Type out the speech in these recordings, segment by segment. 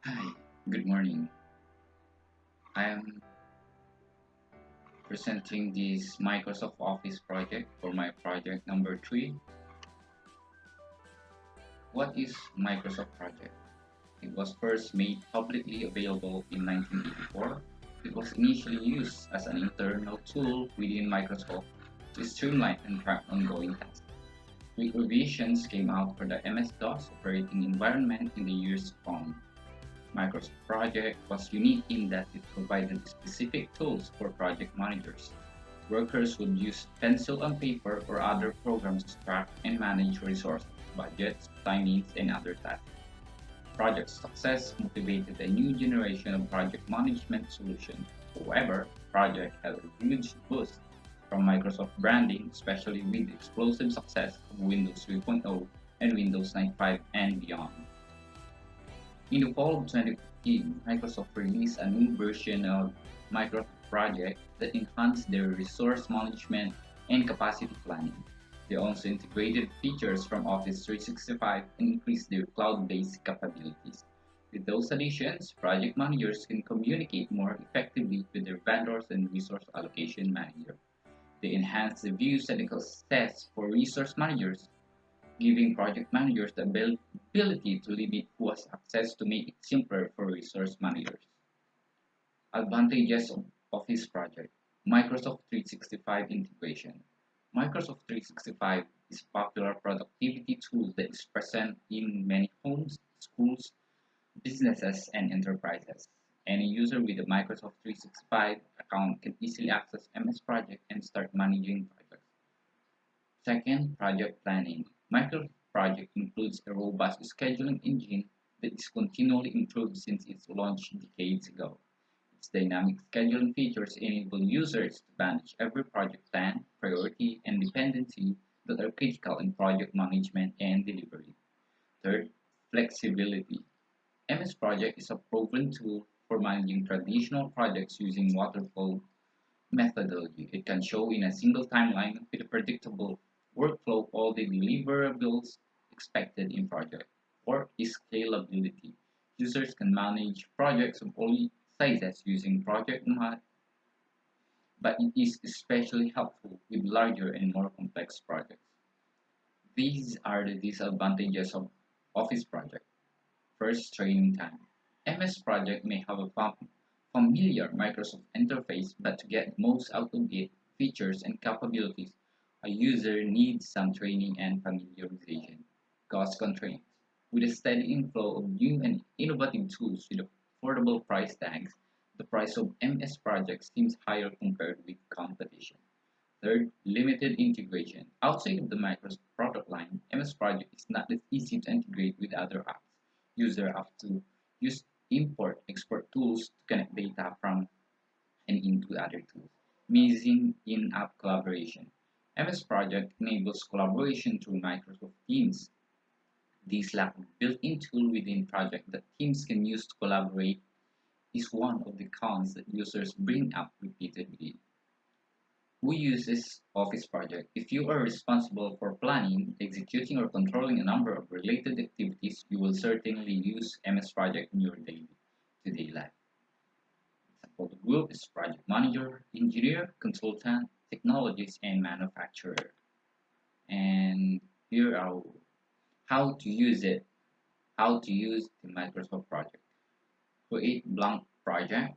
Hi, good morning. I am presenting this Microsoft Office project for my project number 3. What is Microsoft Project? It was first made publicly available in 1984. It was initially used as an internal tool within Microsoft to streamline and track ongoing tasks. Quick revisions came out for the MS-DOS operating environment in the years to come. Microsoft Project was unique in that it provided specific tools for project managers. Workers would use pencil and paper or other programs to track and manage resources, budgets, timings, and other tasks. Project success motivated a new generation of project management solutions. However, Project had a huge boost from Microsoft branding, especially with the explosive success of Windows 3.0 and Windows 95 and beyond. In the fall of 2015, Microsoft released a new version of Microsoft Project that enhanced their resource management and capacity planning. They also integrated features from Office 365 and increased their cloud-based capabilities. With those additions, project managers can communicate more effectively with their vendors and resource allocation manager. They enhance the views and access for resource managers, giving project managers the ability to limit who has access to make it simpler for resource managers. Advantages of Office Project. Microsoft 365 integration. Microsoft 365 is a popular productivity tool that is present in many homes, schools, businesses, and enterprises. Any user with a Microsoft 365 account can easily access MS Project and start managing projects. Second, project planning. Microsoft Project includes a robust scheduling engine that is continually improved since its launch decades ago. Its dynamic scheduling features enable users to manage every project plan, priority, and dependency that are critical in project management and delivery. Third, flexibility. MS Project is a proven tool for managing traditional projects using waterfall methodology. It can show in a single timeline with a predictable workflow all the deliverables expected in project. Or scalability. Users can manage projects of all sizes using Project Map, but it is especially helpful with larger and more complex projects. These are the disadvantages of Office Project. First, training time. MS Project may have a familiar Microsoft interface, but to get most out of it, features and capabilities, a user needs some training and familiarization. Cost constraints. With a steady inflow of new and innovative tools with affordable price tags, the price of MS Project seems higher compared with competition. Third, limited integration. Outside of the Microsoft product line, MS Project is not as easy to integrate with other apps. Users have to use import export tools to connect data from and into other tools, missing in-app collaboration. MS Project enables collaboration through Microsoft Teams. This lack of built-in tool within Project that teams can use to collaborate is one of the cons that users bring up repeatedly. Who uses Office Project? If you are responsible for planning, executing, or controlling a number of related activities, you will certainly use MS Project in your daily to day life. Example, the group is project manager, engineer, consultant, technologist, and manufacturer. And here are how to use it. How to use the Microsoft Project. Create blank project.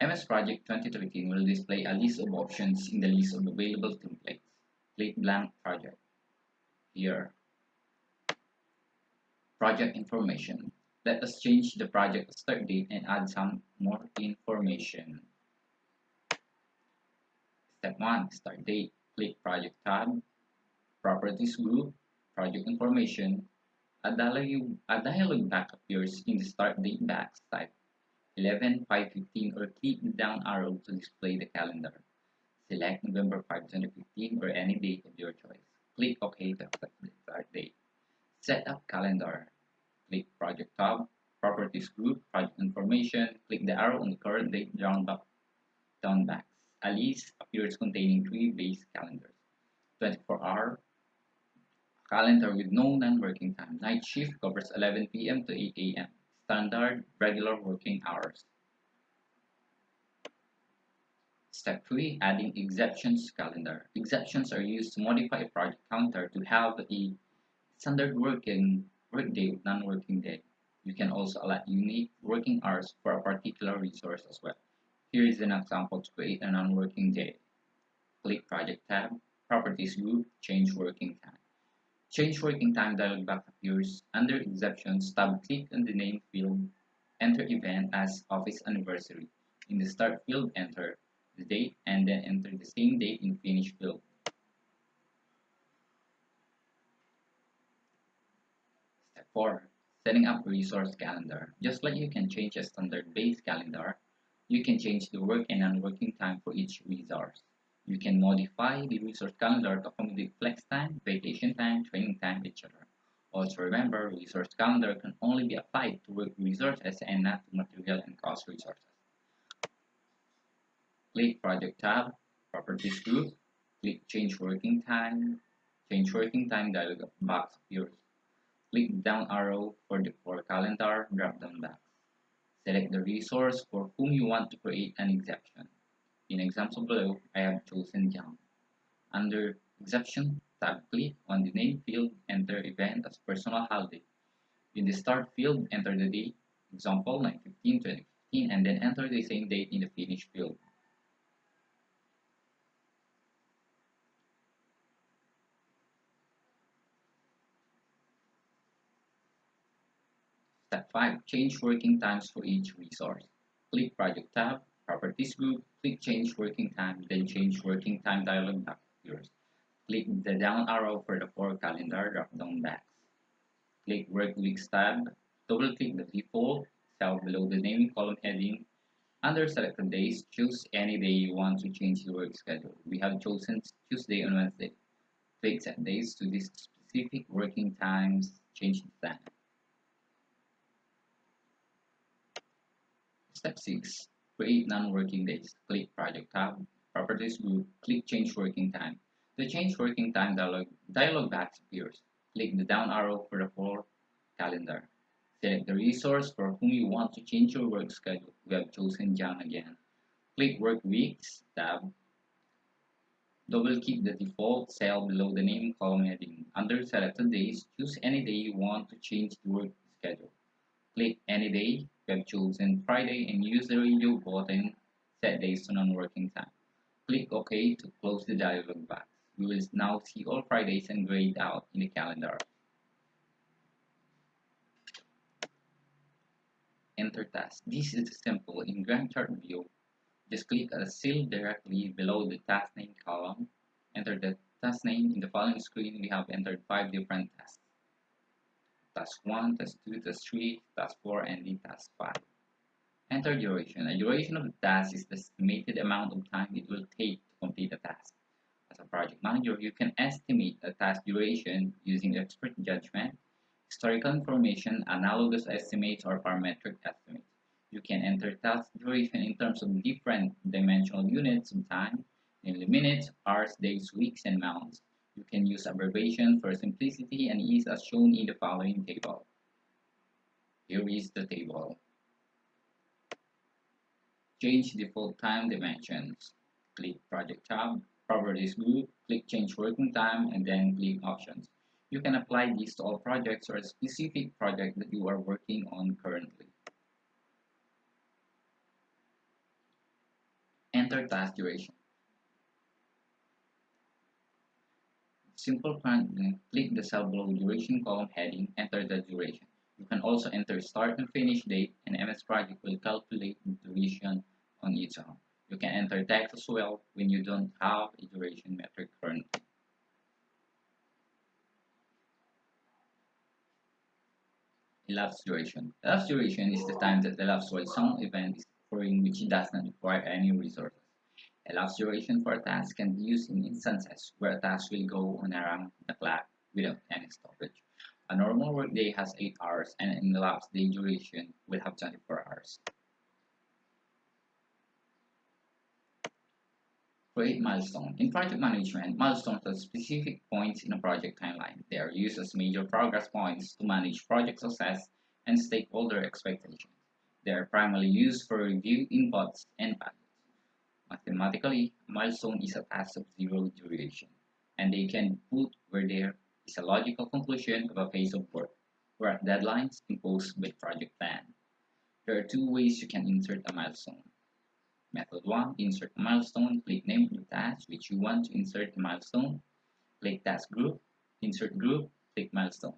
MS Project 2013 will display a list of options in the list of available templates. Click blank project. Here, project information. Let us change the project start date and add some more information. Step 1, start date. Click project tab, properties group, project information. A dialog box appears in the start date box. Type 11/5/15 or click the down arrow to display the calendar. Select November 5, 2015 or any date of your choice. Click OK to accept the start date. Set up calendar. Click Project tab, Properties group, Project information. Click the arrow on the current date down box. A list appears containing three base calendars. 24-hour calendar with no non-working time. Night shift covers 11 p.m. to 8 a.m. standard regular working hours. Step 3. Adding exceptions calendar. Exceptions are used to modify a project counter to have a standard workday with non-working day. You can also allot unique working hours for a particular resource as well. Here is an example to create a non-working day. Click Project tab, Properties group, Change Working Time. Change Working Time dialog box appears. Under Exceptions tab, click on the name field, enter event as Office Anniversary. In the Start field, enter the date and then enter the same date in Finish field. Step 4. Setting up resource calendar. Just like you can change a standard base calendar, you can change the work and non-working time for each resource. You can modify the resource calendar to accommodate flex time, vacation time, training time, etc. Also remember, resource calendar can only be applied to work resources and not to material and cost resources. Click Project tab, Properties group, click Change Working Time. Change Working Time dialog box appears. Click down arrow for calendar drop-down box. Select the resource for whom you want to create an exception. In example below, I have chosen John. Under Exception tab, click on the name field, enter event as personal holiday. In the Start field, enter the date, example 9/15/2015, and then enter the same date in the Finish field. Step 5. Change working times for each resource. Click Project tab, Properties group, click Change Working Time, then Change Working Time dialog box appears. Click the down arrow for the for calendar drop-down box. Click Work Weeks tab, double-click the default cell below the naming column heading. Under selected days, choose any day you want to change the work schedule. We have chosen Tuesday and Wednesday. Click Set Days to these specific working times, change the time. Step 6. Create non-working days. Click Project tab, Properties group, click Change Working Time. The Change Working Time dialog box appears. Click the down arrow for the for calendar. Select the resource for whom you want to change your work schedule. We have chosen John again. Click Work Weeks tab. Double-click the default cell below the name column heading. Under Selected Days, choose any day you want to change the work schedule. Click Any Day. We have chosen Friday and use the radio button Set Days to Non-Working Time. Click OK to close the dialog box. You will now see all Fridays and grayed out in the calendar. Enter task. This is simple. In Gantt chart view, just click a cell directly below the task name column. Enter the task name. In the following screen, we have entered 5 different tasks. Task 1, Task 2, Task 3, Task 4, and the Task 5. Enter duration. The duration of the task is the estimated amount of time it will take to complete a task. As a project manager, you can estimate a task duration using expert judgment, historical information, analogous estimates, or parametric estimates. You can enter task duration in terms of different dimensional units of time, namely minutes, hours, days, weeks, and months. You can use abbreviation for simplicity and ease as shown in the following table. Here is the table. Change default time dimensions. Click Project tab, Properties group, click Change Working Time, and then click Options. You can apply these to all projects or a specific project that you are working on currently. Enter task duration. Simple click the cell below duration column heading, enter the duration. You can also enter start and finish date, and MS Project will calculate the duration on its own. You can enter text as well when you don't have a duration metric currently. Elapsed duration. Elapsed duration is the time that elapsed while some event is occurring which does not require any resources. Elapsed duration for a task can be used in instances where a task will go on around the clock without any stoppage. A normal workday has 8 hours, and an elapsed day duration will have 24 hours. Create milestone. In project management, milestones are specific points in a project timeline. They are used as major progress points to manage project success and stakeholder expectations. They are primarily used for review inputs and values. Mathematically, a milestone is a task of zero duration, and they can put where there is a logical conclusion of a phase of work, or at deadlines imposed by project plan. There are two ways you can insert a milestone. Method 1. Insert a milestone. Click name of the task which you want to insert the milestone. Click task group. Insert group. Click milestone.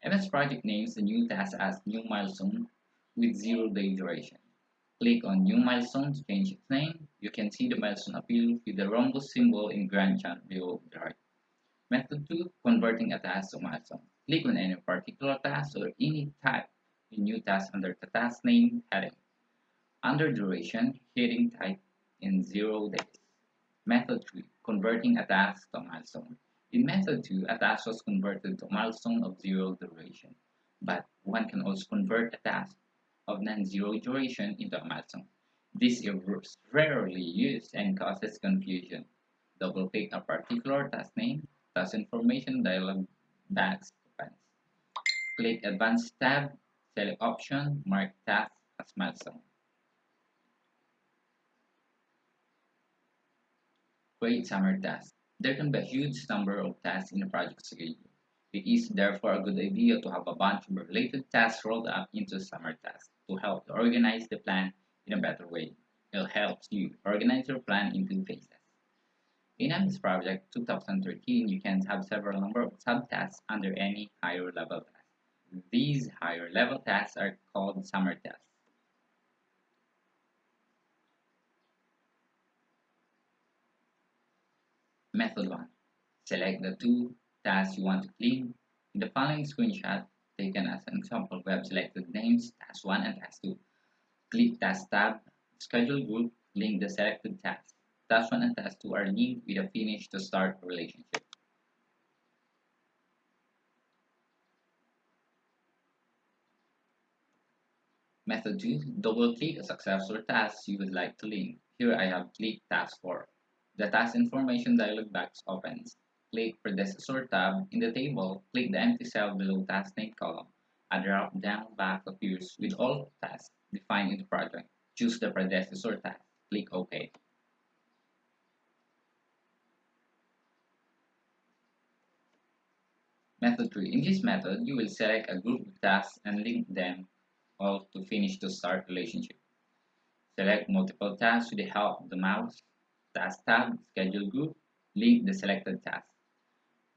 MS Project names the new task as new milestone with 0-day duration. Click on new milestone to change its name. You can see the milestone appear with the rhombus symbol in Gantt chart below the right. Method 2. Converting a task to milestone. Click on any particular task or any type in new task under the task name heading. Under duration, heading type in 0 days. Method 3. Converting a task to a milestone. In method 2, a task was converted to a milestone of 0 duration, but one can also convert a task of non-zero duration into a milestone. This is rarely used and causes confusion. Double-click a particular task name, task information dialog box opens. Click Advanced tab, select option, mark task as milestone. Create summary tasks. There can be a huge number of tasks in a project schedule. It is therefore a good idea to have a bunch of related tasks rolled up into summary tasks to help to organize the plan in a better way. It helps you organize your plan into phases. In MS Project 2013, you can have several number of subtasks under any higher level task. These higher level tasks are called summary tasks. Method 1. Select the two tasks you want to clean. In the following screenshot, taken as an example, we have selected names Task 1 and Task 2. Click Task tab, Schedule group, link the selected tasks. Task 1 and Task 2 are linked with a finish to start relationship. Method 2. Double-click a successor task you would like to link. Here I have clicked Task 4. The Task Information dialog box opens. Click Predecessor tab. In the table, click the empty cell below Task Name column. A drop-down box appears with all tasks defined in the project. Choose the predecessor task. Click OK. Method 3. In this method, you will select a group of tasks and link them all to finish to start relationship. Select multiple tasks with the help of the mouse. Task tab, Schedule group, link the selected task.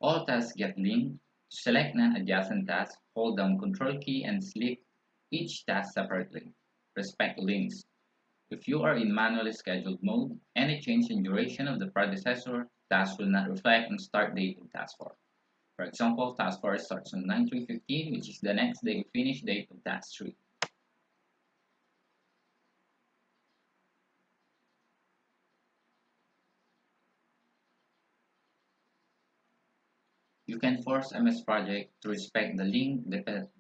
All tasks get linked. To select non-adjacent tasks, hold down Control key and select each task separately. Respect links. If you are in manually scheduled mode, any change in duration of the predecessor task will not reflect on start date of task 4. For example, task 4 starts on 9/3/15, which is the next day of finish date of task 3. You can force MS Project to respect the link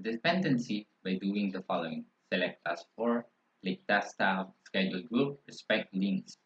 dependency by doing the following. Select Task 4, click Task tab, Schedule group, respect links.